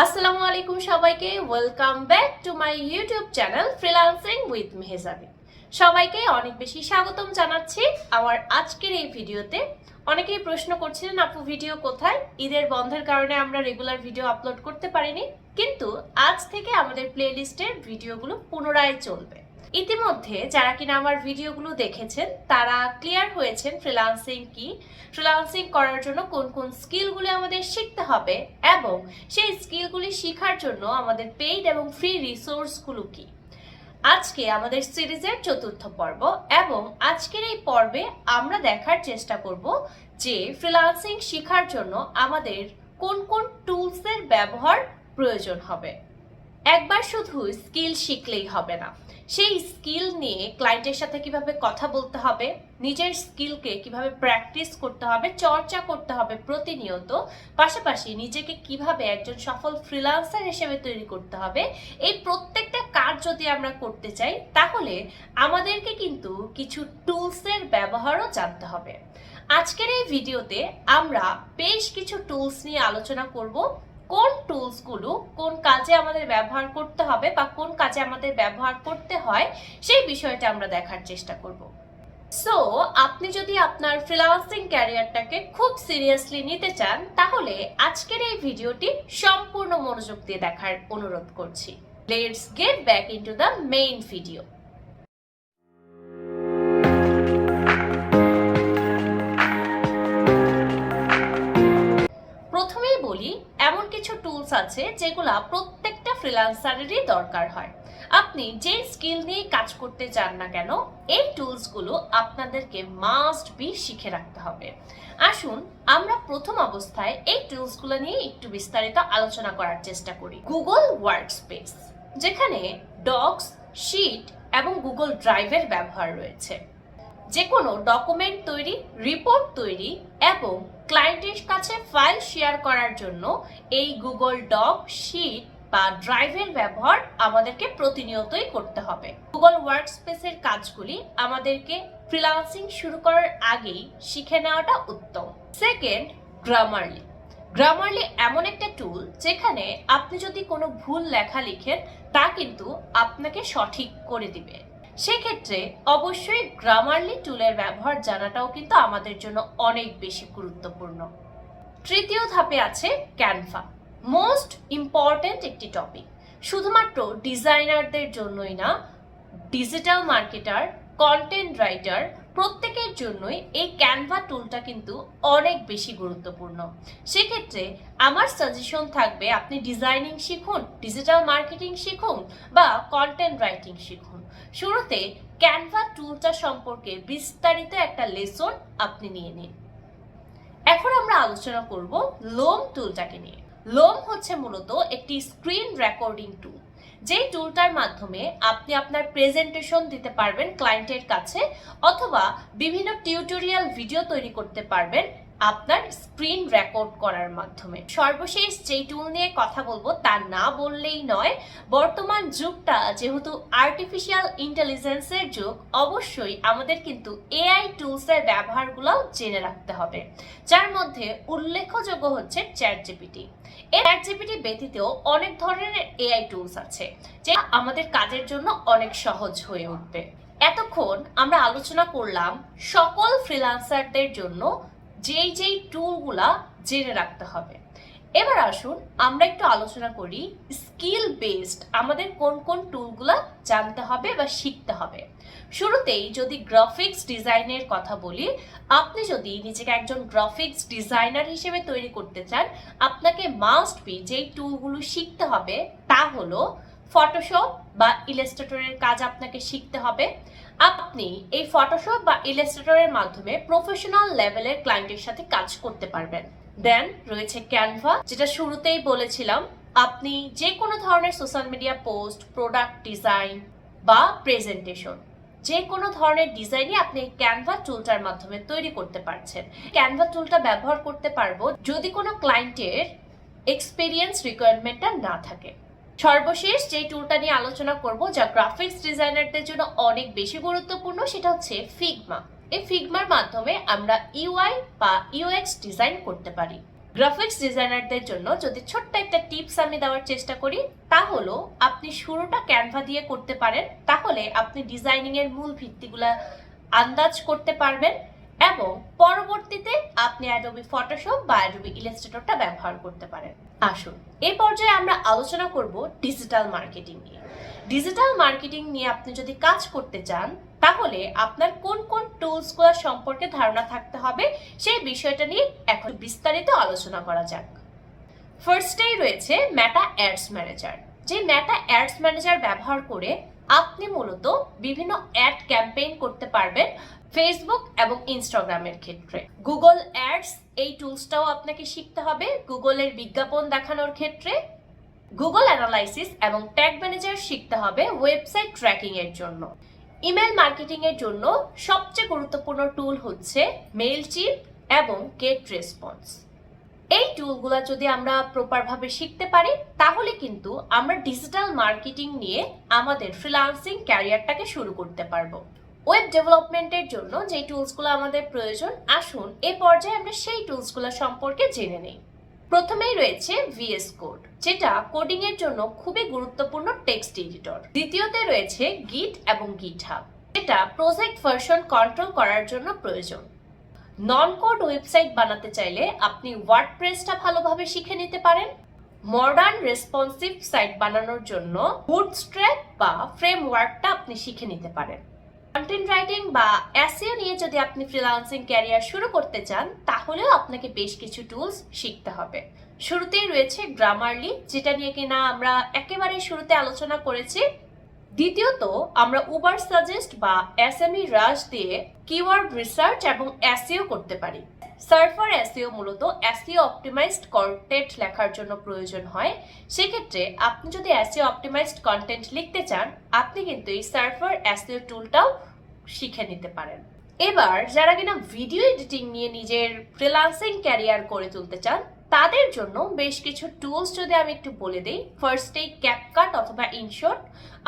আসসালামু আলাইকুম সবাইকে, welcome back to my YouTube channel freelancing with Mehjabin. সবাইকে অনেক বেশি স্বাগতম জানাচ্ছি আমার আজকের এই ভিডিওতে। অনেকেই প্রশ্ন করছিলেন আপু ভিডিও কোথায়? ঈদের বন্ধের কারণে আমরা রেগুলার ভিডিও আপলোড করতে পারিনি, কিন্তু আজ থেকে আমাদের প্লেলিস্টের ভিডিওগুলো পুনরায় চলবে। ইতিমধ্যে যারা কিনা আমার ভিডিওগুলো দেখেছেন তারা ক্লিয়ার হয়েছেন ফ্রিল্যান্সিং কি, ফ্রিল্যান্সিং করার জন্য কোন কোন স্কিলগুলি আমাদের শিখতে হবে এবং সেই স্কিলগুলি শেখার জন্য আমাদের পেইড এবং ফ্রি রিসোর্সগুলো কি। আজকে আমাদের সিরিজের চতুর্থ পর্ব এবং আজকের এই পর্বে আমরা দেখার চেষ্টা করব যে ফ্রিল্যান্সিং শেখার জন্য আমাদের কোন কোন টুলসের ব্যবহার প্রয়োজন হবে। একবার শুধু স্কিল শিখলেই হবে না, সেই স্কিল নিয়ে ক্লায়েন্টের সাথে কিভাবে কথা বলতে হবে, নিজের স্কিলকে কিভাবে প্র্যাকটিস করতে হবে, চর্চা করতে হবে প্রতিনিয়ত, পাশাপাশি নিজেকে কিভাবে একজন সফল ফ্রিল্যান্সার হিসেবে তৈরি করতে হবে। এই প্রত্যেকটা কাজ যদি আমরা করতে চাই তাহলে আমাদেরকে কিন্তু কিছু টুলসের ব্যবহারও জানতে হবে। আজকের এই ভিডিওতে আমরা বেশ কিছু টুলস নিয়ে আলোচনা করব। কোন টুলসগুলো কোন কাজে আমাদের ব্যবহার করতে হবে বা কোন কাজে আমাদের ব্যবহার করতে হয় সেই বিষয়টা আমরা দেখার চেষ্টা করব। সো আপনি যদি আপনার ফ্রিল্যান্সিং ক্যারিয়ারটাকে খুব সিরিয়াসলি নিতে চান তাহলে আজকের এই ভিডিওটি সম্পূর্ণ মনোযোগ দিয়ে দেখার অনুরোধ করছি। Let's get back into the main video. প্রথমেই বলি, এমন কিছু টুলস আছে যেগুলা প্রত্যেকটা ফ্রিল্যান্সারেরই দরকার হয়। আপনি যে স্কিল নিয়ে কাজ করতে চান না কেন, এই টুলসগুলো আপনাদেরকে মাস্ট বি শিখে রাখতে হবে। আসুন আমরা প্রথম অবস্থায় এই টুলসগুলো নিয়ে একটু বিস্তারিত আলোচনা করার চেষ্টা করি। গুগল ওয়ার্কস্পেস, যেখানে ডক্স, শিট এবং গুগল ড্রাইভের ব্যবহার রয়েছে। যে কোনো ডকুমেন্ট তৈরি, রিপোর্ট তৈরি এবং ক্লায়েন্টের কাছে ফাইল শেয়ার করার জন্য এই গুগল ডক, শিট বা ড্রাইভের ব্যবহার আমাদেরকে প্রতিনিয়তই করতে হবে। গুগল ওয়ার্কস্পেসের কাজগুলি আমাদেরকে ফ্রিল্যান্সিং শুরু করার আগেই শিখে নেওয়াটা উত্তম। Second, Grammarly. গ্রামারলি এমন একটা টুল যেখানে আপনি যদি কোনো ভুল লেখা লিখেন তা কিন্তু আপনাকে সঠিক করে দিবে। সেক্ষেত্রে অবশ্যই গ্রামারলি টুলের ব্যবহার জানাটাও কিন্তু আমাদের জন্য অনেক বেশি গুরুত্বপূর্ণ। তৃতীয় ধাপে আছে ক্যানভা, মোস্ট ইম্পর্টেন্ট একটি টপিক। শুধুমাত্র ডিজাইনারদের জন্যই না, ডিজিটাল মার্কেটার, কন্টেন্ট রাইটার প্রত্যেকের জন্যই এই ক্যানভা টুলটা কিন্তু অনেক বেশি গুরুত্বপূর্ণ। সেক্ষেত্রে আমার সাজেশন থাকবে আপনি ডিজাইনিং শিখুন, ডিজিটাল মার্কেটিং শিখুন বা কন্টেন্ট রাইটিং শিখুন। শুরুতে ক্যানভা টুলটা সম্পর্কে বিস্তারিত একটা লেসন আপনি নিয়ে নিন। এখন আমরা আলোচনা করব লোম টুলটাকে নিয়ে। লোম হচ্ছে মূলত একটি স্ক্রিন রেকর্ডিং টুল, যেই টুলটার মাধ্যমে আপনি আপনার প্রেজেন্টেশন দিতে পারবেন ক্লায়েন্টের কাছে, অথবা বিভিন্ন টিউটোরিয়াল ভিডিও তৈরি করতে পারবেন আপনার স্ক্রিন রেকর্ড করার মাধ্যমে। সর্বশেষ যেই টুল নিয়ে কথা বলবো তা না বললেই নয়, বর্তমান যুগটা যেহেতু আর্টিফিশিয়াল ইন্টেলিজেন্সের যুগ, অবশ্যই আমাদের কিন্তু এআই টুলসের ব্যবহারগুলোও জেনে রাখতে হবে, যার মধ্যে উল্লেখযোগ্য হচ্ছে চ্যাটজিপিটি। এই চ্যাটজিপিটি ব্যতীতও অনেক ধরনের এআই টুলস আছে যা আমাদের কাজের জন্য অনেক সহজ হয়ে উঠবে। এতক্ষণ আমরা আলোচনা করলাম সকল ফ্রিল্যান্সারদের জন্য যেই টুলগুলা জেনে রাখতে হবে। এবার আসুন আমরা একটু আলোচনা করি স্কিল বেসড আমাদের কোন কোন টুলগুলা জানতে হবে বা শিখতে হবে। শুরুতেই যদি গ্রাফিক্স ডিজাইনের কথা বলি, আপনি যদি নিজেকে একজন গ্রাফিক্স ডিজাইনার হিসেবে তৈরি করতে চান, আপনাকে মাস্ট বি যেই টুলগুলো শিখতে হবে তা হলো ফটোশপ বা ইলাস্ট্রেটরের কাজ আপনাকে শিখতে হবে। আপনি এই ফটোশপ বা ইলাস্ট্রেটরের মাধ্যমে প্রফেশনাল লেভেলের ক্লায়েন্টের সাথে কাজ করতে পারবেন। দেন রয়েছে ক্যানভা, যেটা শুরুতেই বলেছিলাম, আপনি যে কোনো ধরনের social media post, product design বা প্রেজেন্টেশন, যে কোনো ধরনের ডিজাইনই আপনি ক্যানভা টুলটার মাধ্যমে তৈরি করতে পারছেন। ক্যানভা টুলটা ব্যবহার করতে পারবো যদি কোনো ক্লায়েন্টের এক্সপিরিয়েন্স রিকোয়ারমেন্টটা না থাকে। সর্বশেষ যে টুলটা নিয়ে আলোচনা করব যা গ্রাফিক্স ডিজাইনারদের জন্য অনেক বেশি গুরুত্বপূর্ণ, সেটা হচ্ছে ফিগমা। এই ফিগমার মাধ্যমে আমরা ইউআই বা ইউএক্স ডিজাইন করতে পারি। গ্রাফিক্স ডিজাইনারদের জন্য যদি ছোট্ট একটা টিপস আমি দেওয়ার চেষ্টা করি, তা হলো আপনি শুরুটা ক্যানভা দিয়ে করতে পারেন, তাহলে আপনি ডিজাইনিং এর মূল ভিত্তিগুলা আন্দাজ করতে পারবেন এবং পরবর্তীতে আপনি অ্যাডোবি ফটোশপ বা অ্যাডোবি ইলাস্ট্রেটরটা ব্যবহার করতে পারেন। আসুন এই পর্যায়ে আমরা আলোচনা করব ডিজিটাল মার্কেটিং নিয়ে। ডিজিটাল মার্কেটিং নিয়ে আপনি যদি কাজ করতে চান, তাহলে আপনার কোন কোন টুলসগুলো সম্পর্কে ধারণা থাকতে হবে সেই বিষয়টা নিয়ে এখন বিস্তারিত আলোচনা করা যাক। ফার্স্টেই রয়েছে মেটা অ্যাডস ম্যানেজার। যে মেটা অ্যাডস ম্যানেজার ব্যবহার করে আপনি মূলত বিভিন্ন অ্যাড ক্যাম্পেইন করতে পারবেন ফেসবুক এবং ইনস্টাগ্রামের ক্ষেত্রে। গুগল অ্যাডস এই টুলসটাও আপনাকে শিখতে হবে গুগলের বিজ্ঞাপন দেখানোর ক্ষেত্রে। গুগল অ্যানালাইসিস এবং ট্যাগ ম্যানেজার শিখতে হবে ওয়েবসাইট ট্র্যাকিং এর জন্য। ইমেল মার্কেটিং এর জন্য সবচেয়ে গুরুত্বপূর্ণ টুল হচ্ছে মেইলচিম্প এবং গেট রেসপন্স। এই টুলগুলো যদি আমরা প্রপারভাবে শিখতে পারি, তাহলে কিন্তু আমরা ডিজিটাল মার্কেটিং নিয়ে আমাদের ফ্রিল্যান্সিং ক্যারিয়ারটাকে শুরু করতে পারবো। ওয়েব ডেভেলপমেন্টের জন্য যে টুলসগুলো আমাদের প্রয়োজন, আসুন এ পর্যায়ে আমরা সেই টুলসগুলো সম্পর্কে জেনে নেই। প্রথমেই রয়েছে ভিএস কোড, যেটা কোডিং এর জন্য খুবই গুরুত্বপূর্ণ টেক্সট এডিটর। দ্বিতীয়তে রয়েছে গিট এবং গিটহাব, যেটা প্রজেক্ট ভার্সন কন্ট্রোল করার জন্য প্রয়োজন। নন কোড ওয়েবসাইট বানাতে চাইলে আপনি ওয়ার্ডপ্রেসটা ভালোভাবে শিখে নিতে পারেন। মডার্ন রেসপন্সিভ সাইট বানানোর জন্য বুটস্ট্র্যাপ বা ফ্রেমওয়ার্কটা আপনি শিখে নিতে পারেন। কন্টেন্ট রাইটিং বা এসইও নিয়ে যদি আপনি ফ্রিল্যান্সিং ক্যারিয়ার শুরু করতে চান, তাহলেও আপনাকে বেশ কিছু টুলস শিখতে হবে। শুরুতেই রয়েছে গ্রামারলি, যেটা নিয়ে কিনা আমরা একেবারে শুরুতে আলোচনা করেছি। দ্বিতীয়ত আমরা উবার সাজেস্ট বা এসএমই রাশ দিয়ে কিওয়ার্ড রিসার্চ এবং এসইও করতে পারি। সার্ফার এসইও মূলত এসইও অপটিমাইজড কন্টেন্ট লেখার জন্য প্রয়োজন হয়। সেক্ষেত্রে আপনি যদি এসইও অপটিমাইজড কন্টেন্ট লিখতে চান, আপনি কিন্তু এই সার্ফার এসইও টুলটাও শিখে নিতে পারেন। এবার যারা কিনা ভিডিও এডিটিং নিয়ে নিজের ফ্রিল্যান্সিং ক্যারিয়ার করে তুলতে চান, তাদের জন্য বেশ কিছু টুলস যদি আমি একটু বলে দিই। ফার্স্টেই ক্যাপকাট অথবা ইনশট।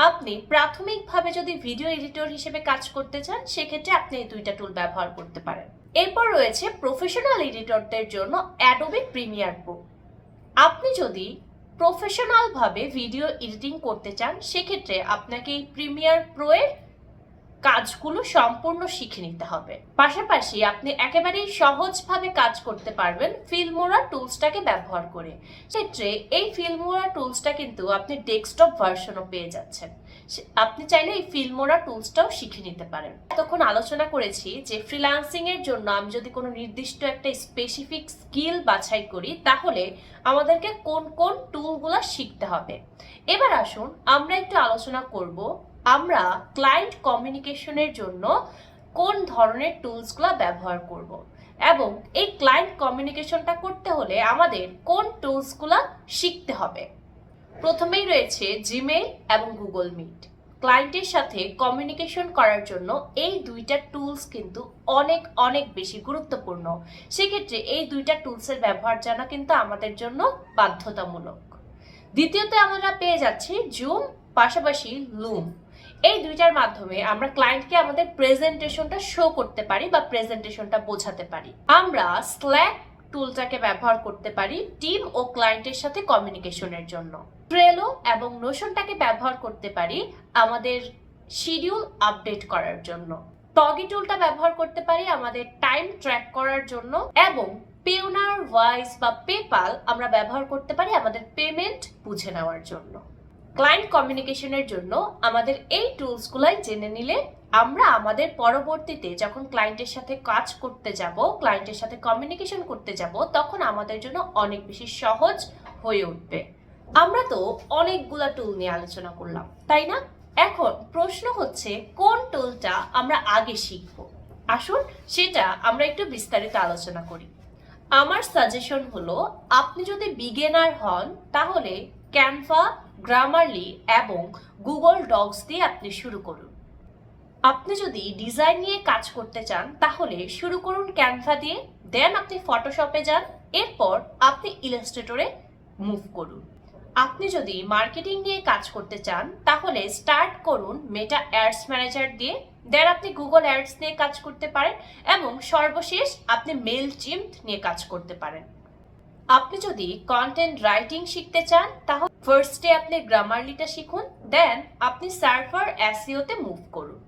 আপনি প্রাথমিকভাবে যদি ভিডিও এডিটর হিসেবে কাজ করতে চান, সেক্ষেত্রে আপনি এই দুইটা টুল ব্যবহার করতে পারেন। এরপর রয়েছে প্রফেশনাল এডিটরদের জন্য অ্যাডোবি প্রিমিয়ার প্রো। আপনি যদি প্রফেশনাল ভাবে ভিডিও এডিটিং করতে চান, সেক্ষেত্রে আপনাকে এই প্রিমিয়ার প্রো এর কাজগুলো সম্পূর্ণ শিখে নিতে হবে। পাশাপাশি আপনি একেবারেই সহজভাবে কাজ করতে পারবেন ফিল্মোরা টুলসটাকে ব্যবহার করে। সেক্ষেত্রে এই ফিল্মোরা টুলসটা কিন্তু আপনি ডেস্কটপ ভার্সনও পেয়ে যাচ্ছেন। আপনি চাইলে এই ফিল্মোরা টুলসটাও শিখে নিতে পারেন। এতক্ষণ আলোচনা করেছি যে ফ্রিল্যান্সিং এর জন্য আমি যদি কোনো নির্দিষ্ট একটা স্পেসিফিক স্কিল বাছাই করি, তাহলে আমাদেরকে কোন কোন টুলগুলো শিখতে হবে। এবার আসুন আমরা একটু আলোচনা করব আমরা ক্লায়েন্ট কমিউনিকেশনের জন্য কোন ধরনের টুলসগুলো ব্যবহার করব এবং এই ক্লায়েন্ট কমিউনিকেশনটা করতে হলে আমাদের কোন টুলসগুলো শিখতে হবে। প্রথমেই রয়েছে জিমেইল এবং গুগল মিট। ক্লায়েন্টের সাথে কমিউনিকেশন করার জন্য এই দুইটা টুলস কিন্তু অনেক অনেক বেশি গুরুত্বপূর্ণ। সেক্ষেত্রে এই দুইটা টুলসের ব্যবহার জানা কিন্তু আমাদের জন্য বাধ্যতামূলক। দ্বিতীয়তে আমরা পেয়ে যাচ্ছি জুম, পাশাপাশি লুম। এই দুইটার মাধ্যমে আমরা ক্লায়েন্টকে আমাদের প্রেজেন্টেশনটা শো করতে পারি বা প্রেজেন্টেশনটা বোঝাতে পারি। আমরা স্ল্যাক টুলটাকে ব্যবহার করতে পারি টিম ও ক্লায়েন্টের সাথে কমিউনিকেশনের জন্য। ট্রেলো এবং নোশনটাকে ব্যবহার করতে পারি আমাদের শিডিউল আপডেট করার জন্য। টগি টুলটা ব্যবহার করতে পারি আমাদের টাইম ট্র্যাক করার জন্য এবং পেওনার, ওয়াইস বা পেপাল আমরা ব্যবহার করতে পারি আমাদের পেমেন্ট বুঝে নেওয়ার জন্য। ক্লায়েন্ট কমিউনিকেশনের জন্য আমাদের এই টুলসগুলাই জেনে নিলে আমরা আমাদের পরবর্তীতে যখন ক্লায়েন্টের সাথে কাজ করতে যাব, ক্লায়েন্টের সাথে কমিউনিকেশন করতে যাব, তখন আমাদের জন্য অনেক বেশি সহজ হয়ে উঠবে। আমরা তো অনেকগুলা টুল নিয়ে আলোচনা করলাম, তাই না? এখন প্রশ্ন হচ্ছে কোন টুলটা আমরা আগে শিখব। আসুন সেটা আমরা একটু বিস্তারিত আলোচনা করি। আমার সাজেশন হলো, আপনি যদি বিগিনার হন তাহলে ক্যানভা, গ্রামারলি এবং গুগল ডকস দিয়ে আপনি শুরু করুন। আপনি যদি ডিজাইন নিয়ে কাজ করতে চান, তাহলে শুরু করুন ক্যানভা দিয়ে, দেন আপনি ফটোশপে যান, এরপর আপনি ইলাস্ট্রেটরে মুভ করুন। আপনি যদি মার্কেটিং নিয়ে কাজ করতে চান, তাহলে স্টার্ট করুন মেটা অ্যাডস ম্যানেজার দিয়ে, দেন আপনি গুগল অ্যাডস নিয়ে কাজ করতে পারেন এবং সর্বশেষ আপনি মেইলচিম্প নিয়ে কাজ করতে পারেন। আপনি যদি কন্টেন্ট রাইটিং শিখতে চান তাহলে ফার্স্টে আপনি গ্রামারলিটা শিখুন, দেন আপনি সার্ভার এসইওতে মুভ করুন।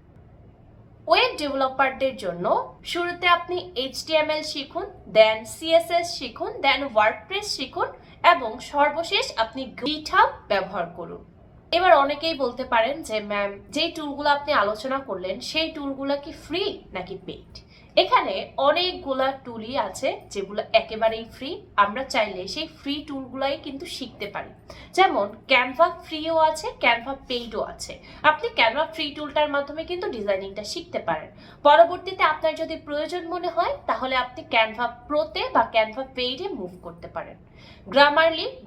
ওয়েব ডেভেলপারদের জন্য শুরুতে আপনি HTML শিখুন, দেন CSS শিখুন, দেন ওয়ার্ডপ্রেস শিখুন এবং সর্বশেষ আপনি GitHub ব্যবহার করুন। এবার অনেকেই বলতে পারেন যে ম্যাম, যেই টুলগুলো আপনি আলোচনা করলেন সেই টুলগুলো কি ফ্রি নাকি পেইড? এখানে অনেকগুলা টুলই আছে যেগুলো একেবারেই ফ্রি। আমরা চাইলে সেই ফ্রি টুলগুলাই কিন্তু শিখতে পারি। যেমন ক্যানভা ফ্রিও আছে, ক্যানভা পেইডও আছে। আপনি ক্যানভা ফ্রি টুলটার মাধ্যমে কিন্তু ডিজাইনিংটা শিখতে পারেন। পরবর্তীতে আপনার যদি প্রয়োজন মনে হয় তাহলে আপনি ক্যানভা প্রোতে বা ক্যানভা পেইডে মুভ করতে পারেন।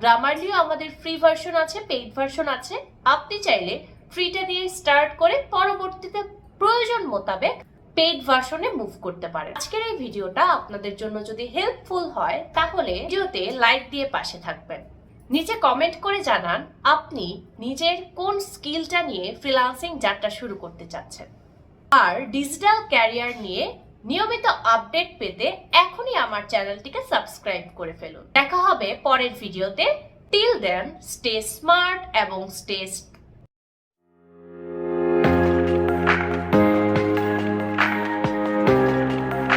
গ্রামারলিও আমাদের ফ্রি ভার্সন আছে, পেইড ভার্সন আছে। আপনি চাইলে ফ্রিটা দিয়ে স্টার্ট করে পরবর্তীতে প্রয়োজন মোতাবেক পেইড ভার্সনে মুভ করতে পারেন। আজকের এই ভিডিওটা আপনাদের জন্য যদি হেল্পফুল হয় তাহলে ভিডিওতে লাইক দিয়ে পাশে থাকবেন। নিচে কমেন্ট করে জানান আপনি নিজের কোন স্কিলটা নিয়ে ফ্রিল্যান্সিং যাত্রা শুরু করতে চাচ্ছেন। আর ডিজিটাল ক্যারিয়ার নিয়ে নিয়মিত আপডেট পেতে এখনই আমার চ্যানেলটিকে সাবস্ক্রাইব করে ফেলুন। দেখা হবে পরের ভিডিওতে। টিল দেন স্টে স্মার্ট এবং স্টে